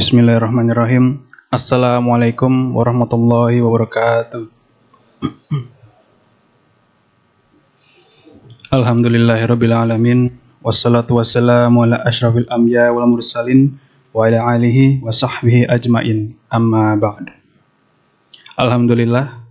Bismillahirrahmanirrahim. Assalamualaikum warahmatullahi wabarakatuh. Alhamdulillahirabbil alamin. Wassalatu wassalamu ala asyrafil anbiya wal mursalin wa ala alihi wa sahbihi ajmain. Amma ba'd. Alhamdulillah,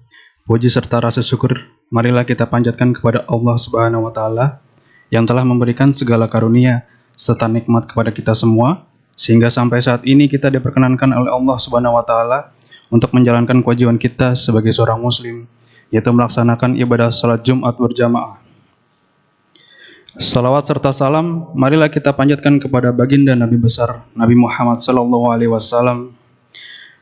puji serta rasa syukur marilah kita panjatkan kepada Allah Subhanahu wa taala yang telah memberikan segala karunia serta nikmat kepada kita semua, sehingga sampai saat ini kita diperkenankan oleh Allah Subhanahu wa taala untuk menjalankan kewajiban kita sebagai seorang muslim, yaitu melaksanakan ibadah salat Jumat berjamaah. Salawat serta salam marilah kita panjatkan kepada baginda Nabi besar Nabi Muhammad sallallahu alaihi wasallam.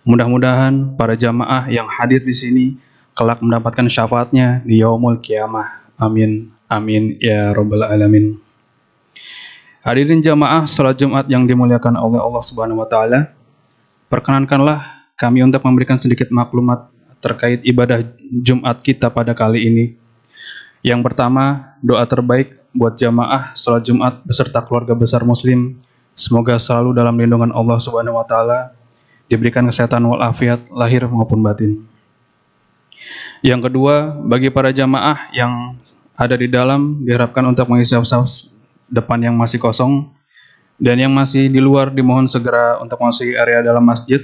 Mudah-mudahan para jamaah yang hadir di sini kelak mendapatkan syafaatnya di yaumul qiyamah. Amin. Amin ya rabbal alamin. Hadirin jamaah salat Jumat yang dimuliakan oleh Allah Subhanahu wa taala, perkenankanlah kami untuk memberikan sedikit maklumat terkait ibadah Jumat kita pada kali ini. Yang pertama, doa terbaik buat jamaah salat Jumat beserta keluarga besar muslim, semoga selalu dalam lindungan Allah Subhanahu wa taala, diberikan kesehatan walafiat lahir maupun batin. Yang kedua, bagi para jamaah yang ada di dalam diharapkan untuk mengisi saf depan yang masih kosong, dan yang masih di luar dimohon segera untuk masuk area dalam masjid,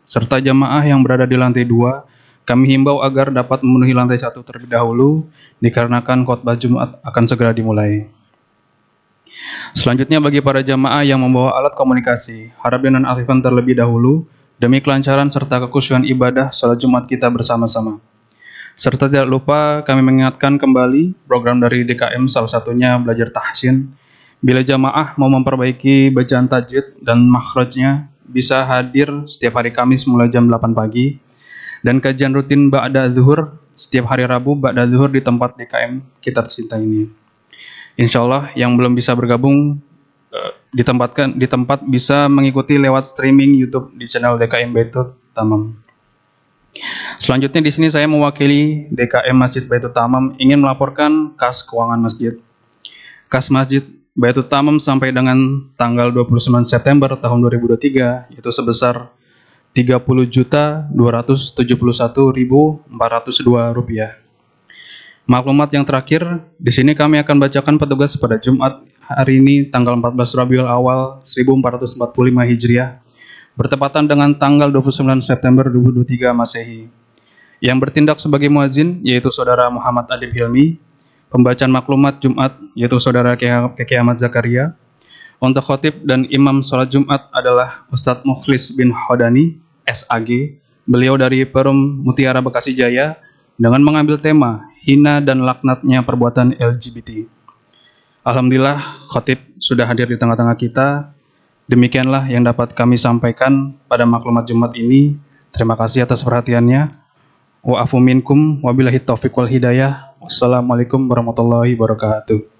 serta jamaah yang berada di lantai 2 kami himbau agar dapat memenuhi lantai 1 terlebih dahulu dikarenakan khotbah Jumat akan segera dimulai. Selanjutnya bagi para jamaah yang membawa alat komunikasi, harap dinonaktifkan terlebih dahulu demi kelancaran serta kekhusyuan ibadah salat Jumat kita bersama-sama. Serta tidak lupa kami mengingatkan kembali program dari DKM, salah satunya belajar tahsin. Bila jamaah mau memperbaiki bacaan tajwid dan makhrajnya, bisa hadir setiap hari Kamis mulai jam 8 pagi, dan kajian rutin ba'da zuhur setiap hari Rabu ba'da zuhur di tempat DKM kita tercinta ini. Insyaallah yang belum bisa bergabung di tempat bisa mengikuti lewat streaming YouTube di channel DKM Baitul Tamam. Selanjutnya di sini saya mewakili DKM Masjid Baitul Tamam ingin melaporkan kas keuangan masjid. Kas Masjid Baitul Tamam sampai dengan tanggal 29 September tahun 2023 yaitu sebesar Rp30.271.402. Maklumat yang terakhir, di sini kami akan bacakan petugas pada Jumat hari ini tanggal 14 Rabiul Awal 1445 Hijriah bertepatan dengan tanggal 29 September 2023 Masehi. Yang bertindak sebagai muadzin yaitu Saudara Muhammad Adib Hilmi, pembacaan maklumat Jumat yaitu Saudara Keke Ahmad Zakaria. Untuk khotib dan imam sholat Jumat adalah Ustadz Mukhlis bin Hodani, SAG. Beliau dari Perum Mutiara Bekasi Jaya dengan mengambil tema hina dan laknatnya perbuatan LGBT. Alhamdulillah khotib sudah hadir di tengah-tengah kita. Demikianlah yang dapat kami sampaikan pada maklumat Jumat ini. Terima kasih atas perhatiannya. Wa afu minkum wabillahi taufiq wal hidayah. Wassalamualaikum warahmatullahi wabarakatuh.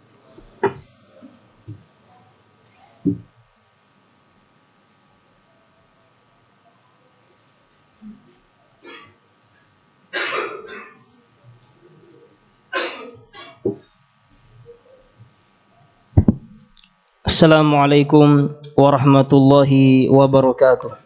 Assalamualaikum warahmatullahi wabarakatuh.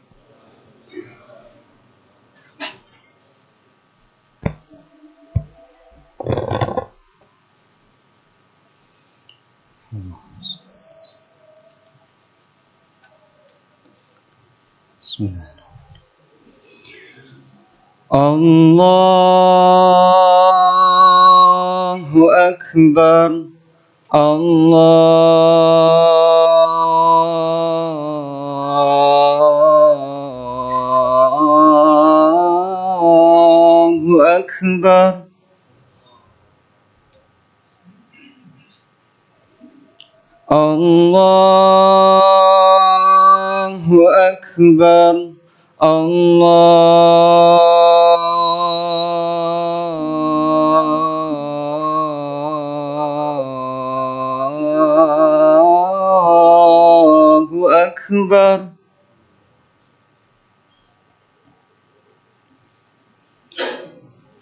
Allahu Akbar. Allahu Akbar. Allahu Akbar. Allahu Akbar.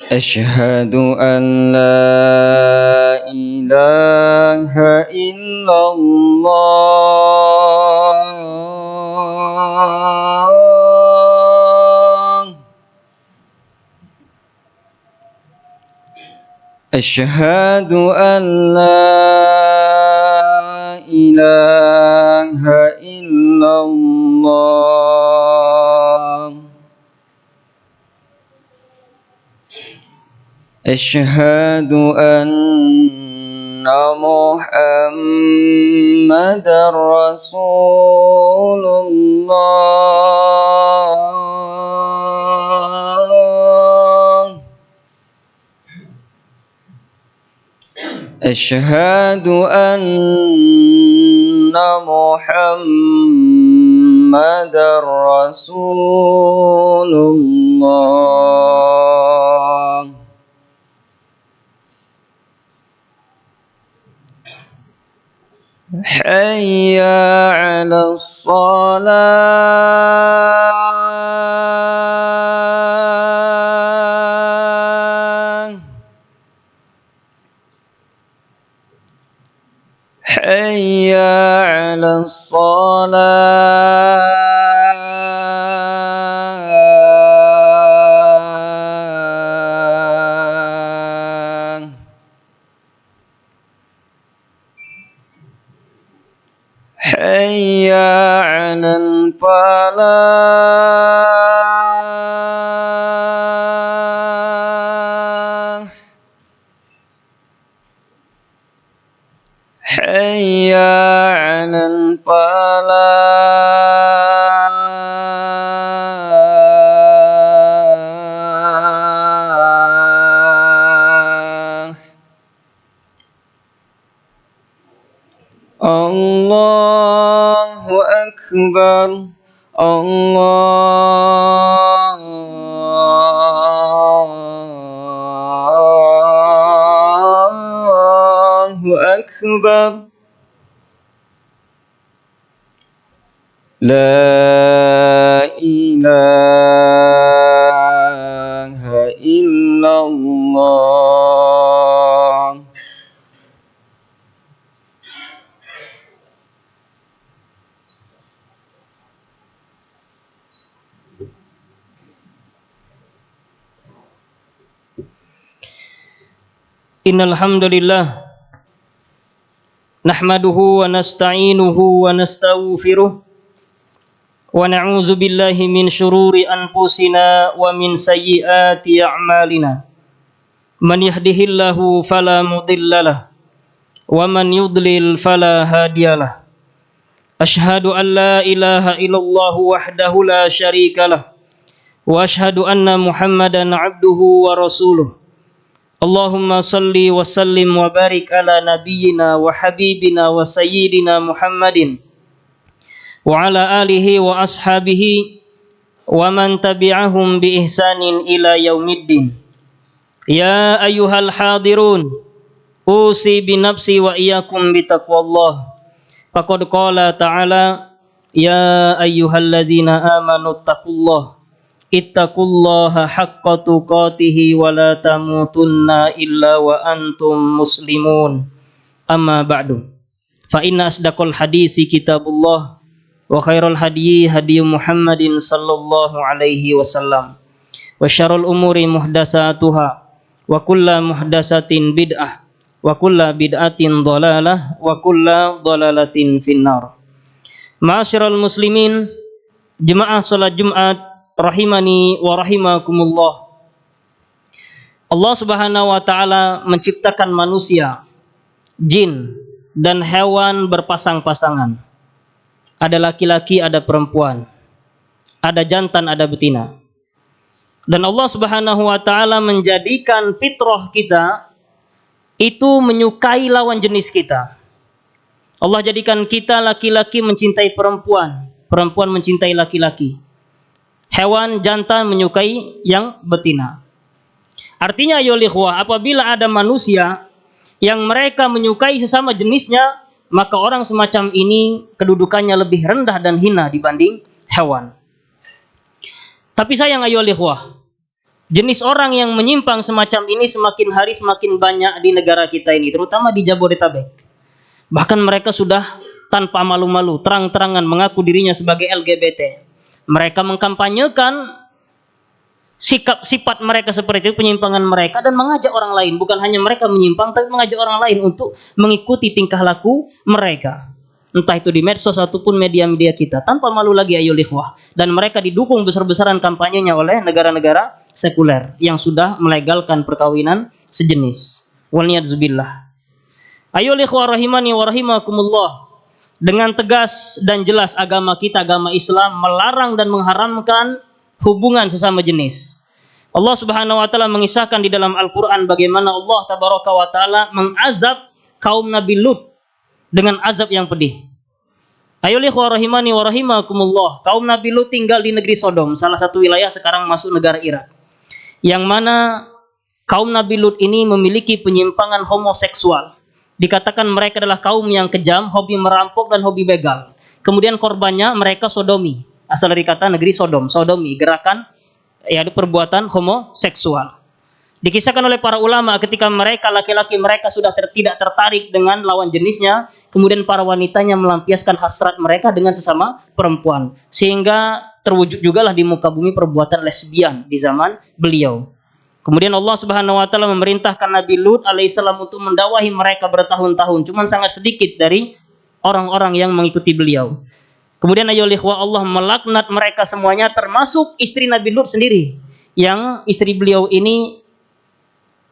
Asyhadu an la ilaha illallah Asyhadu an la ilaha illallah. Asyhadu anna Muhammadar Rasulullah. Asyhadu anna Muhammadar Rasulullah. Hayya 'alas shalah. Hayya 'alas shalah. Hayya 'alal falah. Hayya 'alal falah. Allahu Akbar. Allahu Akbar. La ilaha illallah. Innal hamdalillah nahmaduhu wa nasta'inuhu wa nastaghfiruh wa na'udzu billahi min syururi anfusina wa min sayyiati a'malina. Man yahdihillahu fala mudhillalah wa man yudlil fala hadiyalah. Asyhadu an la ilaha illallah wahdahu la syarikalah wa asyhadu anna Muhammadan 'abduhu wa rasuluh. Allahumma salli wa sallim wa barik ala nabiyyina wa habibina wa sayyidina Muhammadin wa ala alihi wa ashabihi wa man tabi'ahum bi ihsanin ila yaumiddin. Ya ayyuhal hadirun, usi bi nafsi wa iyyakum bi taqwallah. Faqad qala ta'ala, ya ayyuhalladzina amanu taqullaha ittaqullaha haqqa tuqatih wa la tamutunna illa wa antum muslimun. Amma ba'du. Fa inna asdaqal hadisi kitabullah wa khairal hadyi hadyu Muhammadin sallallahu alaihi wasallam. Wa syarrul umuri muhdatsatuha wa kullu muhdatsatin bid'ah wa kullu bid'atin dhalalah wa kullu dhalalatin finnar. Ma'asyiral muslimin, jemaah salat Jumat rahimani wa rahimakumullah. Allah Subhanahu wa taala menciptakan manusia, jin dan hewan berpasang-pasangan. Ada laki-laki, ada perempuan. Ada jantan, ada betina. Dan Allah Subhanahu wa taala menjadikan fitrah kita itu menyukai lawan jenis kita. Allah jadikan kita laki-laki mencintai perempuan, perempuan mencintai laki-laki. Hewan jantan menyukai yang betina. Artinya ya ikhwah, apabila ada manusia yang mereka menyukai sesama jenisnya, maka orang semacam ini kedudukannya lebih rendah dan hina dibanding hewan. Tapi sayang ayo ikhwah, jenis orang yang menyimpang semacam ini semakin hari semakin banyak di negara kita ini, terutama di Jabodetabek. Bahkan mereka sudah tanpa malu-malu terang-terangan mengaku dirinya sebagai LGBT. Mereka mengkampanyekan sikap sifat mereka seperti itu, penyimpangan mereka, dan mengajak orang lain, bukan hanya mereka menyimpang tapi mengajak orang lain untuk mengikuti tingkah laku mereka, entah itu di medsos ataupun media-media kita, tanpa malu lagi ayo ikhwah. Dan mereka didukung besar-besaran kampanyenya oleh negara-negara sekuler yang sudah melegalkan perkawinan sejenis. Walniyadzubillah. Ayo ikhwah rahimani wa rahimakumullah. Dengan tegas dan jelas agama kita, agama Islam, melarang dan mengharamkan hubungan sesama jenis. Allah Subhanahu wa taala mengisahkan di dalam Al-Qur'an bagaimana Allah tabaraka wa taala mengazab kaum Nabi Lut dengan azab yang pedih. Ayo ikhwah rahimani wa rahimakumullah. Kaum Nabi Lut tinggal di negeri Sodom, salah satu wilayah sekarang masuk negara Irak. Yang mana kaum Nabi Lut ini memiliki penyimpangan homoseksual. Dikatakan mereka adalah kaum yang kejam, hobi merampok dan hobi begal. Kemudian korbannya mereka sodomi. Asal dari kata negeri Sodom, sodomi, gerakan ada perbuatan homoseksual. Dikisahkan oleh para ulama ketika mereka laki-laki mereka sudah tidak tertarik dengan lawan jenisnya, kemudian para wanitanya melampiaskan hasrat mereka dengan sesama perempuan, sehingga terwujud jugalah di muka bumi perbuatan lesbian di zaman beliau. Kemudian Allah Subhanahu wa taala memerintahkan Nabi Lut alaihissalam untuk mendakwahi mereka bertahun-tahun, cuman sangat sedikit dari orang-orang yang mengikuti beliau. Kemudian ayo ikhwah, Allah melaknat mereka semuanya, termasuk istri Nabi Lut sendiri, yang istri beliau ini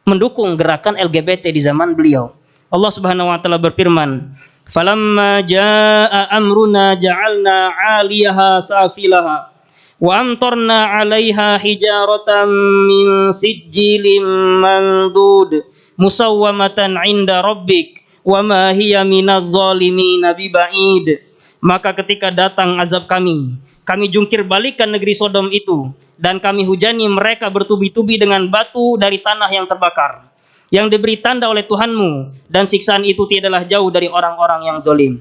mendukung gerakan LGBT di zaman beliau. Allah Subhanahu wa taala berfirman, "Falamma jaa amruna ja'alna 'aliyaha safilaha wa amtarna 'alaiha hijaratan min sijilin mandud musawwamatan 'inda rabbik wa ma hiya minaz zalimin biba'id." Maka ketika datang azab kami jungkir balikkan negeri Sodom itu, dan kami hujani mereka bertubi-tubi dengan batu dari tanah yang terbakar, yang diberi tanda oleh Tuhanmu, dan siksaan itu tidaklah jauh dari orang-orang yang zalim.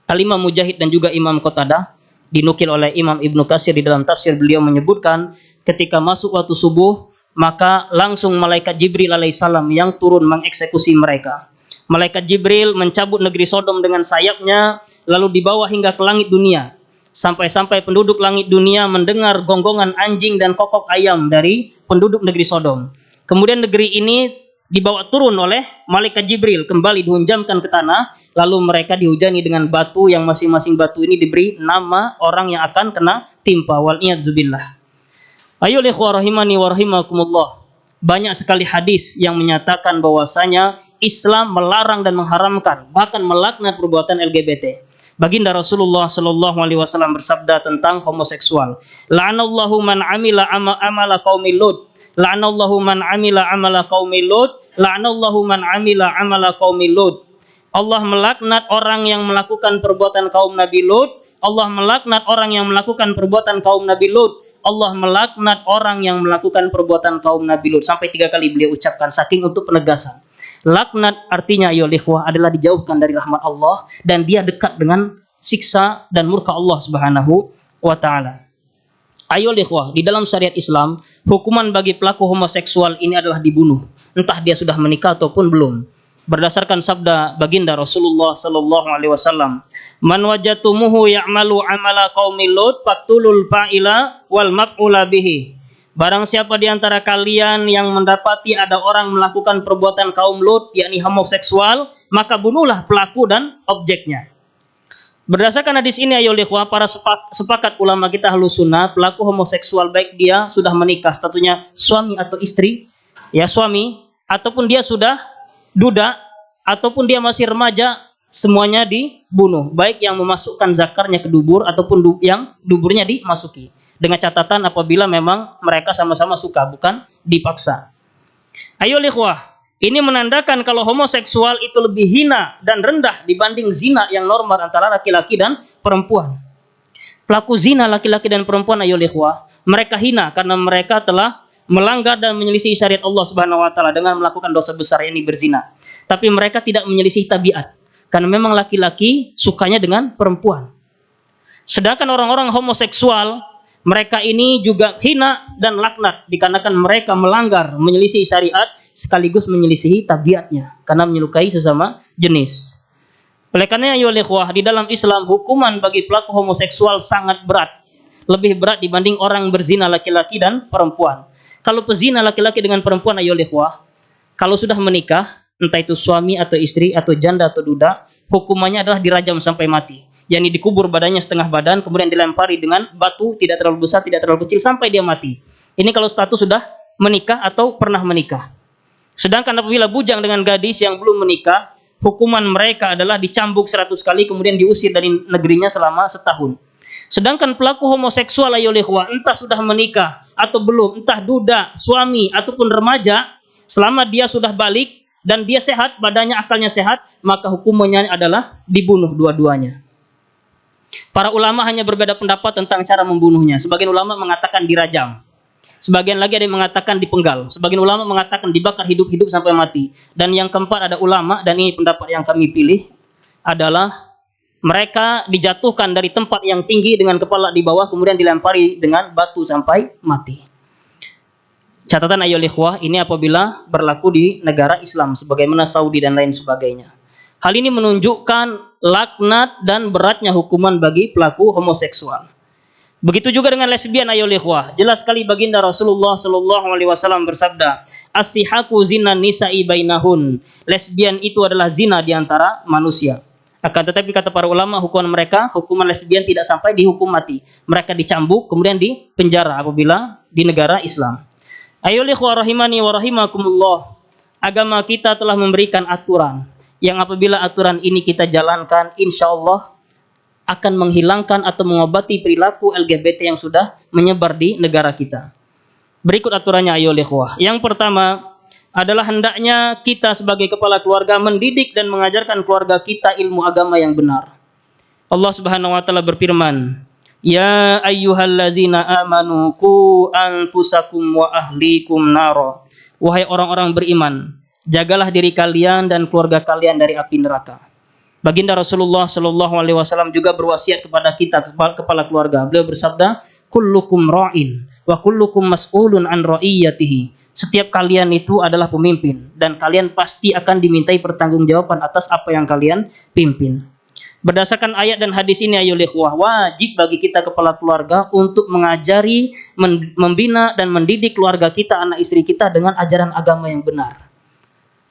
Al-Imam Mujahid dan juga Imam Qatadah, dinukil oleh Imam Ibnu Katsir di dalam tafsir beliau menyebutkan, ketika masuk waktu subuh, maka langsung malaikat Jibril alaihissalam yang turun mengeksekusi mereka. Malaikat Jibril mencabut negeri Sodom dengan sayapnya, lalu dibawa hingga ke langit dunia. Sampai-sampai penduduk langit dunia mendengar gonggongan anjing dan kokok ayam dari penduduk negeri Sodom. Kemudian negeri ini dibawa turun oleh malaikat Jibril, kembali dihunjamkan ke tanah, lalu mereka dihujani dengan batu yang masing-masing batu ini diberi nama orang yang akan kena timpa. Wal'iyadzubillah. Ayo ikhwah rahimani wa rahimakumullah. Banyak sekali hadis yang menyatakan bahwasanya Islam melarang dan mengharamkan, bahkan melaknat perbuatan LGBT. Baginda Rasulullah sallallahu alaihi wasallam bersabda tentang homoseksual, "La'anallahu man 'amila amala qaumi Lut, la'anallahu man 'amila amala qaumi Lut, la'anallahu man 'amila amala qaumi Lut." Allah melaknat orang yang melakukan perbuatan kaum Nabi Lut, Allah melaknat orang yang melakukan perbuatan kaum Nabi Lut, Allah melaknat orang yang melakukan perbuatan kaum Nabi Lut. Sampai 3 kali beliau ucapkan, saking untuk penegasan. Laknat artinya ya ikhwah adalah dijauhkan dari rahmat Allah, dan dia dekat dengan siksa dan murka Allah Subhanahu wa taala. Ayo ikhwah, di dalam syariat Islam, hukuman bagi pelaku homoseksual ini adalah dibunuh, entah dia sudah menikah ataupun belum. Berdasarkan sabda baginda Rasulullah sallallahu alaihi wasallam, "Man wajatumuhu ya'malu 'amala qaumi Lut faqtulul fa'ila wal maf'ula bihi." Barang siapa di antara kalian yang mendapati ada orang melakukan perbuatan kaum Lut, yakni homoseksual, maka bunuhlah pelaku dan objeknya. Berdasarkan hadis ini ayo ikhwah, para sepakat ulama kita Ahlus Sunnah, pelaku homoseksual baik dia sudah menikah, statusnya suami atau istri, ya suami, ataupun dia sudah duda, ataupun dia masih remaja, semuanya dibunuh, baik yang memasukkan zakarnya ke dubur ataupun yang duburnya dimasuki. Dengan catatan apabila memang mereka sama-sama suka, bukan dipaksa. Ayo ikhwah, ini menandakan kalau homoseksual itu lebih hina dan rendah dibanding zina yang normal antara laki-laki dan perempuan. Pelaku zina laki-laki dan perempuan ayo ikhwah, mereka hina karena mereka telah melanggar dan menyelisih syariat Allah Subhanahu wa taala dengan melakukan dosa besar, yakni berzina. Tapi mereka tidak menyelisih tabiat, karena memang laki-laki sukanya dengan perempuan. Sedangkan orang-orang homoseksual, mereka ini juga hina dan laknat dikarenakan mereka melanggar, menyelisih syariat sekaligus menyelisihi tabiatnya karena menyukai sesama jenis. Oleh karena ya ikhwah, di dalam Islam hukuman bagi pelaku homoseksual sangat berat, lebih berat dibanding orang berzina laki-laki dan perempuan. Kalau pezina laki-laki dengan perempuan, ayo ikhwah, kalau sudah menikah, entah itu suami atau istri atau janda atau duda, hukumannya adalah dirajam sampai mati. Yani dikubur badannya setengah badan, kemudian dilempari dengan batu, tidak terlalu besar, tidak terlalu kecil, sampai dia mati. Ini kalau status sudah menikah atau pernah menikah. Sedangkan apabila bujang dengan gadis yang belum menikah, hukuman mereka adalah dicambuk 100 kali, kemudian diusir dari negerinya selama setahun. Sedangkan pelaku homoseksual, ayo ikhwah, entah sudah menikah atau belum, entah duda, suami ataupun remaja, selama dia sudah balik dan dia sehat, badannya, akalnya sehat, maka hukumannya adalah dibunuh dua-duanya. Para ulama hanya berbeda pendapat tentang cara membunuhnya. Sebagian ulama mengatakan dirajam, sebagian lagi ada yang mengatakan dipenggal, sebagian ulama mengatakan dibakar hidup-hidup sampai mati. Dan yang keempat ada ulama, dan ini pendapat yang kami pilih, adalah mereka dijatuhkan dari tempat yang tinggi dengan kepala di bawah, kemudian dilempari dengan batu sampai mati. Catatan ayo ikhwah, ini apabila berlaku di negara Islam sebagaimana Saudi dan lain sebagainya. Hal ini menunjukkan laknat dan beratnya hukuman bagi pelaku homoseksual. Begitu juga dengan lesbian, ayo ikhwah. Jelas sekali baginda Rasulullah sallallahu alaihi wasallam bersabda, "As-sihaku zina nisa'i bainahun." Lesbian itu adalah zina di antara manusia. Akan tetapi kata para ulama, hukuman lesbian tidak sampai dihukum mati. Mereka dicambuk kemudian dipenjara apabila di negara Islam. Ayo ikhwah rahimani wa rahimakumullah. Agama kita telah memberikan aturan yang apabila aturan ini kita jalankan, insyaallah akan menghilangkan atau mengobati perilaku LGBT yang sudah menyebar di negara kita. Berikut aturannya ayo ikhwah. Yang pertama adalah hendaknya kita sebagai kepala keluarga mendidik dan mengajarkan keluarga kita ilmu agama yang benar. Allah Subhanahu wa taala berfirman, "Ya ayyuhallazina amanu qu anfusakum wa ahlikum nara." Wahai orang-orang beriman, jagalah diri kalian dan keluarga kalian dari api neraka. Baginda Rasulullah sallallahu alaihi wasallam juga berwasiat kepada kita kepala keluarga. Beliau bersabda, "Kullukum ra'in wa kullukum mas'ulun an ra'iyatihi." Setiap kalian itu adalah pemimpin dan kalian pasti akan dimintai pertanggungjawaban atas apa yang kalian pimpin. Berdasarkan ayat dan hadis ini ayo ikhwah, wajib bagi kita kepala keluarga untuk mengajari, membina dan mendidik keluarga kita, anak istri kita dengan ajaran agama yang benar.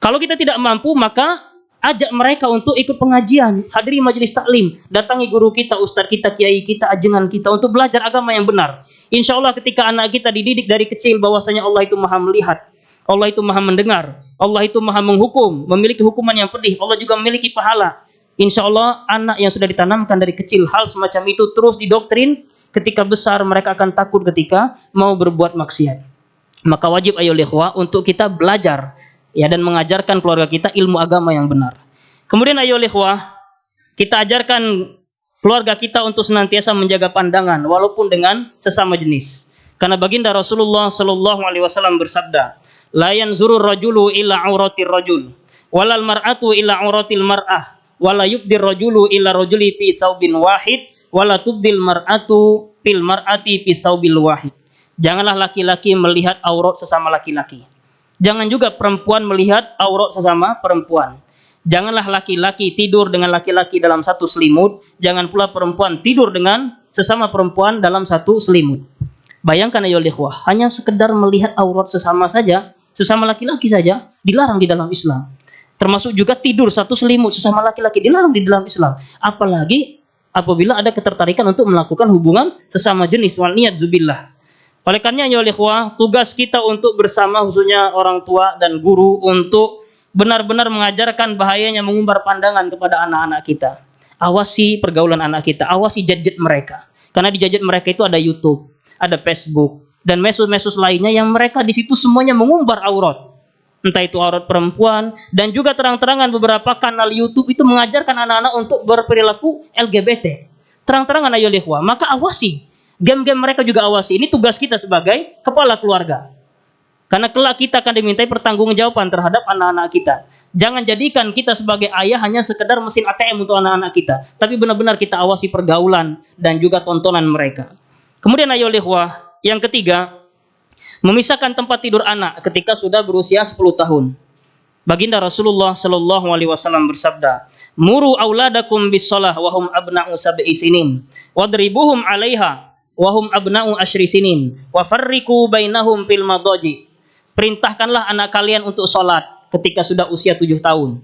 Kalau kita tidak mampu, maka ajak mereka untuk ikut pengajian, hadiri majelis taklim, datangi guru kita, ustadz kita, kiai kita, ajengan kita untuk belajar agama yang benar. Insya Allah ketika anak kita dididik dari kecil bahwasanya Allah itu maha melihat, Allah itu maha mendengar, Allah itu maha menghukum, memiliki hukuman yang pedih, Allah juga memiliki pahala. Insya Allah anak yang sudah ditanamkan dari kecil hal semacam itu terus didoktrin, ketika besar mereka akan takut ketika mau berbuat maksiat. Maka wajib ayo ikhwah untuk kita belajar ya dan mengajarkan keluarga kita ilmu agama yang benar. Kemudian ayo ikhwah, kita ajarkan keluarga kita untuk senantiasa menjaga pandangan walaupun dengan sesama jenis. Karena baginda Rasulullah sallallahu alaihi wasallam bersabda, "La yanzuru rajulu ila auratir rajul, walal mar'atu ila auratil mar'ah, wala yubdir rajulu ila rajuli fi saubin wahid, wala tubdil mar'atu fil mar'ati fi saubil wahid." Janganlah laki-laki melihat aurat sesama laki-laki. Jangan juga perempuan melihat aurat sesama perempuan. Janganlah laki-laki tidur dengan laki-laki dalam satu selimut. Jangan pula perempuan tidur dengan sesama perempuan dalam satu selimut. Bayangkan ayo ikhwah, hanya sekedar melihat aurat sesama saja, sesama laki-laki saja, dilarang di dalam Islam. Termasuk juga tidur satu selimut sesama laki-laki, dilarang di dalam Islam. Apalagi apabila ada ketertarikan untuk melakukan hubungan sesama jenis, wal niyad zubillah. Oleh karena ya ikhwah, tugas kita untuk bersama khususnya orang tua dan guru untuk benar-benar mengajarkan bahayanya mengumbar pandangan kepada anak-anak kita. Awasi pergaulan anak kita, awasi gadget mereka. Karena di gadget mereka itu ada YouTube, ada Facebook, dan medsos-medsos lainnya yang mereka di situ semuanya mengumbar aurat. Entah itu aurat perempuan, dan juga terang-terangan beberapa kanal YouTube itu mengajarkan anak-anak untuk berperilaku LGBT. Terang-terangan ayo ikhwah, maka awasi. Game-game mereka juga awasi. Ini tugas kita sebagai kepala keluarga. Karena kelak kita akan dimintai pertanggungjawaban terhadap anak-anak kita. Jangan jadikan kita sebagai ayah hanya sekedar mesin ATM untuk anak-anak kita. Tapi benar-benar kita awasi pergaulan dan juga tontonan mereka. Kemudian ayo ikhwah, yang ketiga, memisahkan tempat tidur anak ketika sudah berusia 10 tahun. Baginda Rasulullah sallallahu alaihi wasallam bersabda, "Muru auladakum bis-shalah wa hum abna'u sab'i sinin, wadribuhum 'alaiha wahum abna'u asyri sinin wa farriqu bainahum fil madaji. Perintahkanlah anak kalian untuk sholat ketika sudah usia 7 tahun.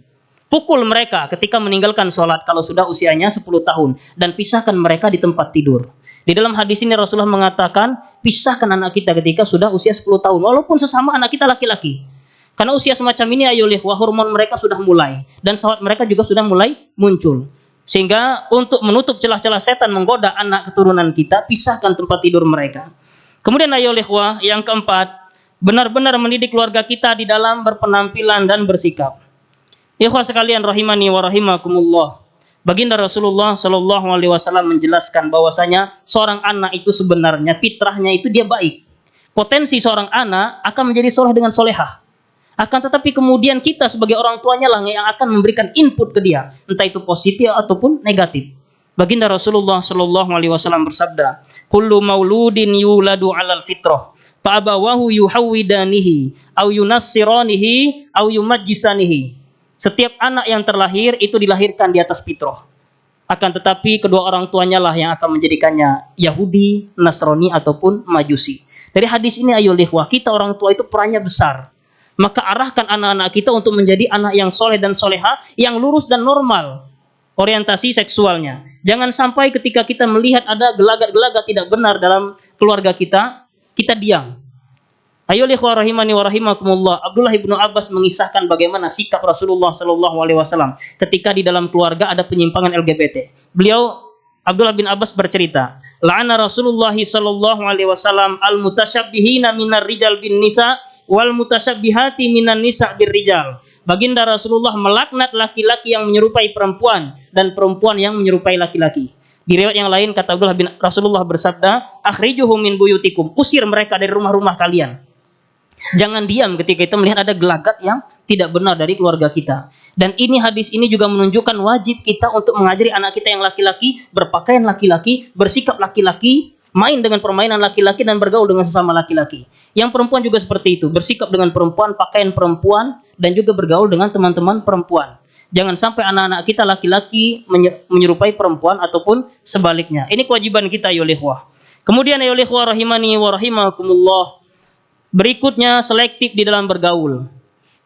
Pukul mereka ketika meninggalkan sholat kalau sudah usianya 10 tahun. Dan pisahkan mereka di tempat tidur. Di dalam hadis ini Rasulullah mengatakan, pisahkan anak kita ketika sudah usia 10 tahun. Walaupun sesama anak kita laki-laki. Karena usia semacam ini ayolihwa, hormon mereka sudah mulai. Dan syahwat mereka juga sudah mulai muncul. Sehingga untuk menutup celah-celah setan menggoda anak keturunan kita, pisahkan tempat tidur mereka. Kemudian ayolihwa, yang keempat, benar-benar mendidik keluarga kita di dalam berpenampilan dan bersikap. Ikhwah sekalian rahimani wa rahimakumullah. Baginda Rasulullah Shallallahu Alaihi Wasallam menjelaskan bahwasanya seorang anak itu sebenarnya fitrahnya itu dia baik. Potensi seorang anak akan menjadi soleh dengan solehah. Akan tetapi kemudian kita sebagai orang tuanya lah yang akan memberikan input ke dia, entah itu positif ataupun negatif. Baginda Rasulullah Shallallahu Alaihi Wasallam bersabda, "Kullu mauludin yuladu 'alal fitrah, fa abawahu yuhawwidanihi, au yunassiranihi, au yumajjisanihi." Setiap anak yang terlahir itu dilahirkan di atas fitrah. Akan tetapi kedua orang tuanya lah yang akan menjadikannya Yahudi, Nasrani ataupun Majusi. Dari hadis ini ayol ikhwah, kita orang tua itu perannya besar. Maka arahkan anak-anak kita untuk menjadi anak yang soleh dan soleha, yang lurus dan normal orientasi seksualnya. Jangan sampai ketika kita melihat ada gelagat-gelagat tidak benar dalam keluarga kita, kita diam. Ayo ikhwah rahimani wa rahimakumullah. Abdullah bin Abbas mengisahkan bagaimana sikap Rasulullah Shallallahu Alaihi Wasallam ketika di dalam keluarga ada penyimpangan LGBT. Beliau Abdullah bin Abbas bercerita, la'ana Rasulullah Shallallahu Alaihi Wasallam al mutasyabbihina minar rijal bin nisa wal mutasyabbihati minan nisa bir rijal. Baginda Rasulullah melaknat laki-laki yang menyerupai perempuan dan perempuan yang menyerupai laki-laki. Di riwayat yang lain kata Abdullah bin Rasulullah bersabda, akhrijuhum min buyutikum, usir mereka dari rumah-rumah kalian. Jangan diam ketika kita melihat ada gelagat yang tidak benar dari keluarga kita. Dan ini hadis ini juga menunjukkan wajib kita untuk mengajari anak kita yang laki-laki berpakaian laki-laki, bersikap laki-laki, main dengan permainan laki-laki dan bergaul dengan sesama laki-laki. Yang perempuan juga seperti itu, bersikap dengan perempuan, pakaian perempuan dan juga bergaul dengan teman-teman perempuan. Jangan sampai anak-anak kita laki-laki menyerupai perempuan ataupun sebaliknya. Ini kewajiban kita ya ikhwah. Kemudian ya ikhwah rahimani wa rahimakumullah. Berikutnya selektif di dalam bergaul.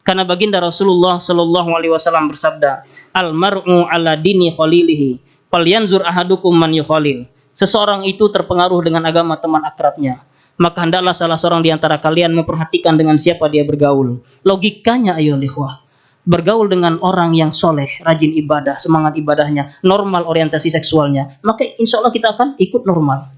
Karena baginda Rasulullah Shallallahu Alaihi Wasallam bersabda, al mar'u ala dini khalilihi, falyanzur ahadukum man yukhalil. Seseorang itu terpengaruh dengan agama teman akrabnya. Maka hendaklah salah seorang di antara kalian memperhatikan dengan siapa dia bergaul. Logikanya ayo ikhwah, bergaul dengan orang yang soleh, rajin ibadah, semangat ibadahnya, normal orientasi seksualnya, maka insya Allah kita akan ikut normal.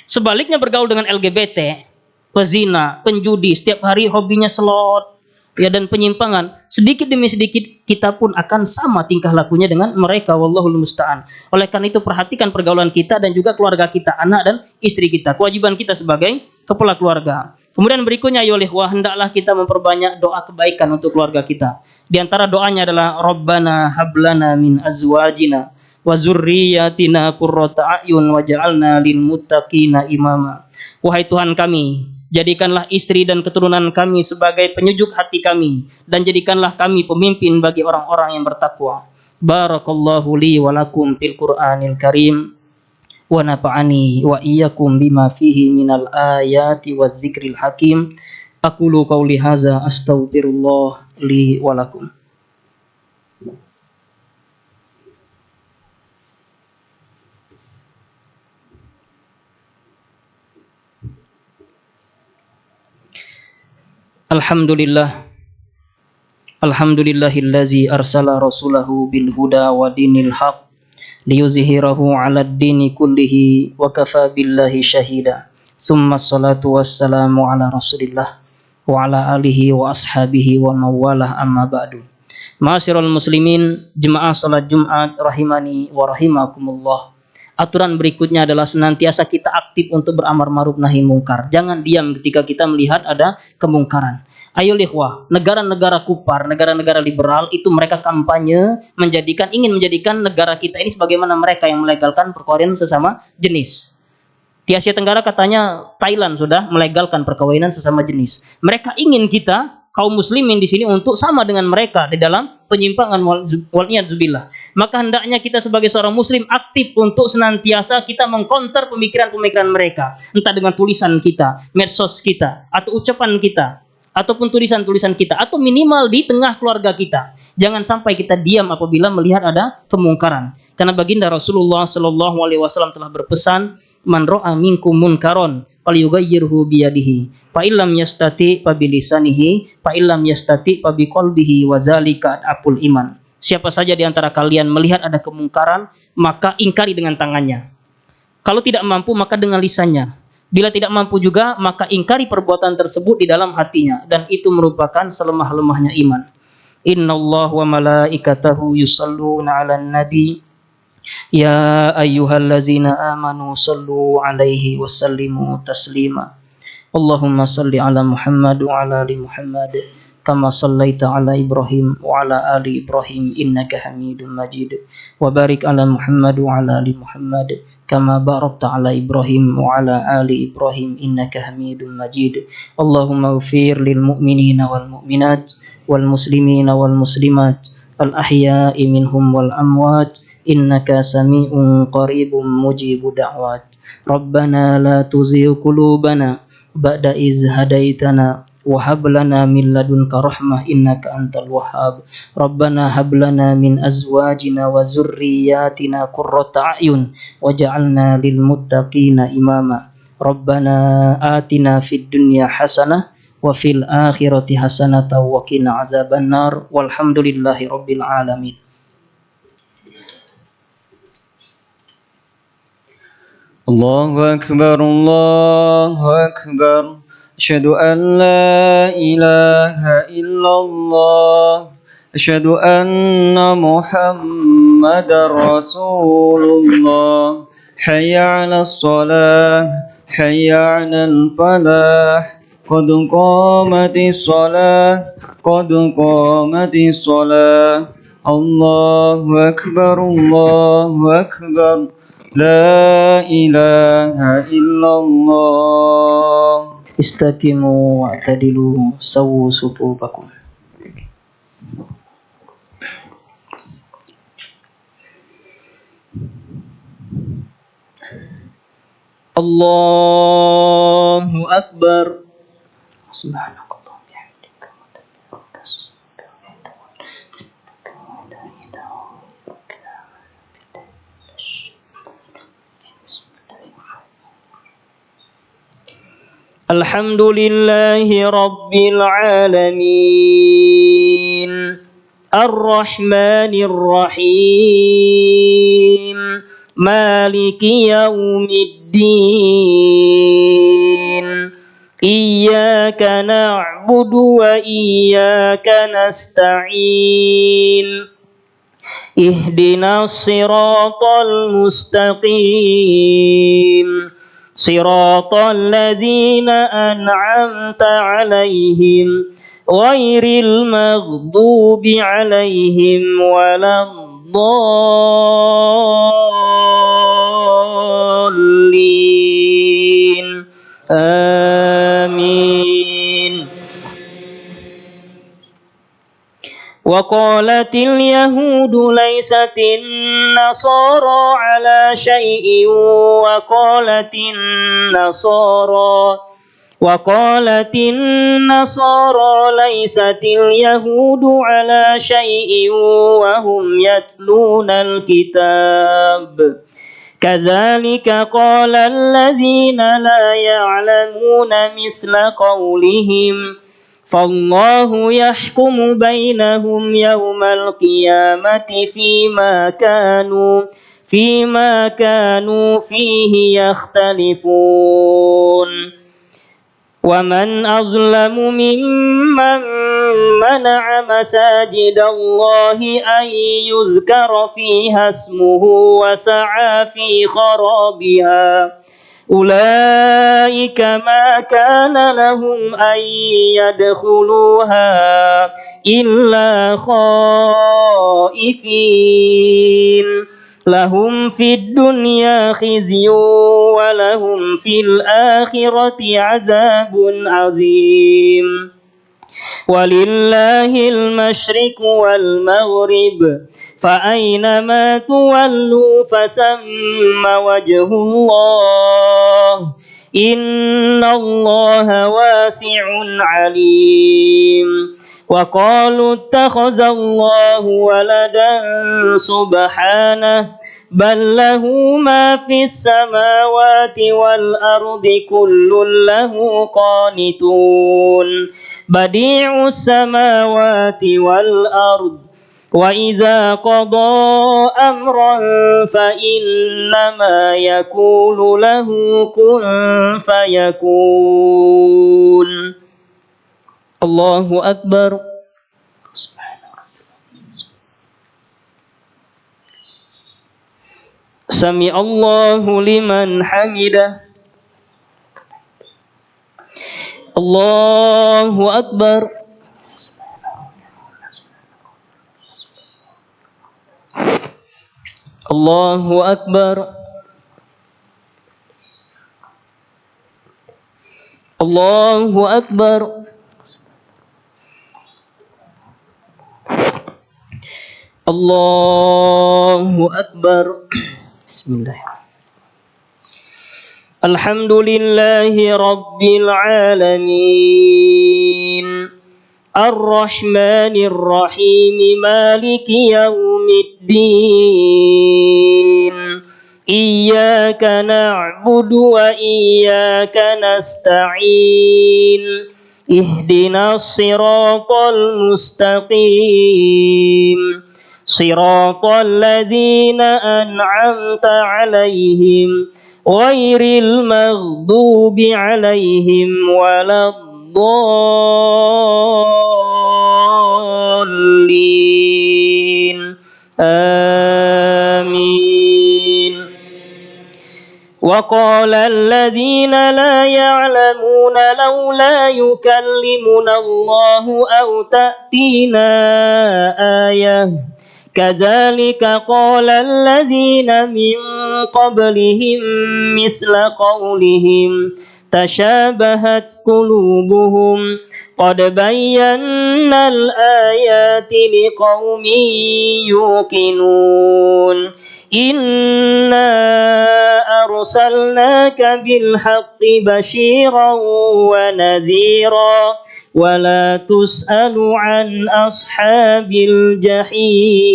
Sebaliknya bergaul dengan LGBT, pezina, penjudi, setiap hari hobinya slot, ya dan penyimpangan, sedikit demi sedikit kita pun akan sama tingkah lakunya dengan mereka, wallahul musta'an. Oleh karena itu perhatikan pergaulan kita dan juga keluarga kita, anak dan istri kita, kewajiban kita sebagai kepala keluarga. Kemudian berikutnya ya ikhwah, hendaklah kita memperbanyak doa kebaikan untuk keluarga kita. Di antara doanya adalah Rabbana hablana min azwajina wa zurriyatina qurrata a'yun waj'alna lil muttaqina imama. Wahai Tuhan kami, jadikanlah istri dan keturunan kami sebagai penyejuk hati kami dan jadikanlah kami pemimpin bagi orang-orang yang bertakwa. Barakallahu li wa lakum fil Qur'anil Karim wa nafa'ani wa iyyakum bima fihi minal ayati waz zikril hakim. Aqulu qauli hadza astaghfirullah li wa lakum. Alhamdulillahillazi arsala rasulahu bil huda wa dinil haq liyuzhirahu 'alad dini kullihi wa kafa billahi syahida. Summa salatu wassalamu ala Rasulillah wa ala alihi wa ashabihi wa mawalah amma ba'du. Ma'asyiral muslimin, jemaah salat Jumat rahimani wa rahimakumullah. Aturan berikutnya adalah senantiasa kita aktif untuk beramar ma'ruf nahi mungkar. Jangan diam ketika kita melihat ada kemungkaran. Ayo ikhwah, negara-negara kupar, negara-negara liberal itu mereka kampanye ingin menjadikan negara kita ini sebagaimana mereka yang melegalkan perkawinan sesama jenis. Di Asia Tenggara katanya Thailand sudah melegalkan perkawinan sesama jenis. Mereka ingin kita kaum muslimin di sini untuk sama dengan mereka di dalam penyimpangan wal'iyadzubillah. Maka hendaknya kita sebagai seorang muslim aktif untuk senantiasa kita mengkonter pemikiran-pemikiran mereka, entah dengan tulisan kita, medsos kita, atau ucapan kita, ataupun tulisan-tulisan kita, atau minimal di tengah keluarga kita. Jangan sampai kita diam apabila melihat ada kemungkaran. Karena baginda Rasulullah sallallahu alaihi wasallam telah berpesan, "Man ra'a minkum munkaron falyughayyirhu biyadihi, fa illam yastati fa bilisanihi, fa illam yastati fa biqalbihi wa zalika apul iman." Siapa saja di antara kalian melihat ada kemungkaran, maka ingkari dengan tangannya. Kalau tidak mampu, maka dengan lisannya. Bila tidak mampu juga, maka ingkari perbuatan tersebut di dalam hatinya, dan itu merupakan selemah-lemahnya iman. Innallaha wa malaikatahu yusalluna 'alan nabi ya ayyuhallazina amanu sallu 'alaihi wasallimu taslima. Allahumma salli 'ala Muhammad wa 'ala ali Muhammad kama sallaita 'ala Ibrahim wa 'ala ali Ibrahim innaka Hamidum Majid. Wa barik 'ala Muhammad wa 'ala ali Muhammad kama barakta 'ala Ibrahim wa 'ala ali Ibrahim innaka Hamidum Majid. Allahumma ighfir lil mu'minina wal mu'minat wal muslimina wal muslimat al ahya'i minhum wal amwat innaka sami'un qaribun mujibud da'wat. Rabbana la tuzigh qulubana ba'da iz hadaitana wa hab lana min ladunka rahmah innaka antal wahhab. Rabbana hab lana min azwajina wa zurriyyatina qurrata a'yun waj'alna lil muttaqina imama. Rabbana atina fid dunya hasanah wa fil akhirati hasanatan wa qina azabannar. Walhamdulillahi rabbil alamin. Allahu akbar, Allahu akbar. Asyhadu an la ilaha illallah. Asyhadu anna Muhammadar Rasulullah. Hayya 'alas shalah, hayya 'alal falah. Qad qamatis shalah, qad qamatis shalah. Allahu akbar, Allahu akbar. La ilaha illallah. Istaqimu wa'tadilu sawwu sufufakum. Allahu akbar. Subhanallah. Alhamdulillahi rabbil alamin. Ar-Rahmanir Rahim. Maliki yaumiddin. Iyyaka na'budu wa iyyaka nasta'in. Ihdinas siratal mustaqim. Siratal ladzina an'amta 'alaihim ghairil maghdubi 'alaihim waladdallin. Amin. وقالت اليهود ليست النصارى على شيء وقالت النصارى ليست اليهود على شيء وهم يتلون الكتاب كذلك قال الذين لا يعلمون مثل قولهم فالله يحكم بينهم يوم القيامة فيما كانوا فيه يختلفون. ومن أظلم ممن منع مساجد الله أن يذكر فيها اسمه وسعى في خرابها أولئك ما كان لهم أن يدخلوها إلا خائفين لهم في الدنيا خزي ولهم في الآخرة عذاب عظيم. ولله المشرق والمغرب فأينما تولوا فثم وجه الله إن الله واسع عليم وقالوا اتخذ الله ولدا سبحانه بل له ما في السماوات والأرض كل له قانتون بديع السماوات والأرض وإذا قضى أمرا فإنما يقول له كن فيكون. الله أكبر. سمع الله لمن حمده. الله أكبر. الله أكبر. الله أكبر. الله أكبر. بسم الله. الحمد لله رب العالمين الرحمن الرحيم مالك يوم الدين إياك نعبد وإياك نستعين اهدنا الصراط المستقيم صراط الذين أنعمت عليهم غير المغضوب عليهم ولا الضالين آمين. وقال الذين لا يعلمون لولا يكلمنا الله أو تأتينا آية كذلك قال الذين من قبلهم مثل قولهم تشابهت قلوبهم قد بينا الآيات لقوم يوقنون إنا أرسلناك بالحق بشيرا ونذيرا ولا تسأل عن أصحاب الجحيم.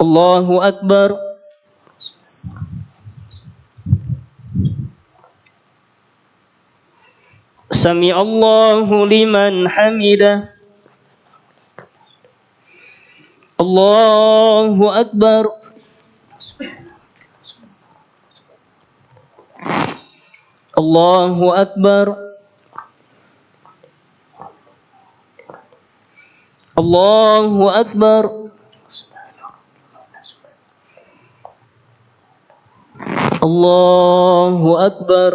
الله أكبر. سمع الله لمن حمده. الله أكبر. الله أكبر. الله أكبر. الله أكبر.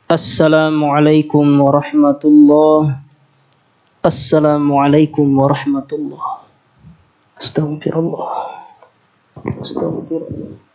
Assalamualaikum warahmatullahi. Assalamualaikum warahmatullahi. Astagfirullah. Astagfirullah.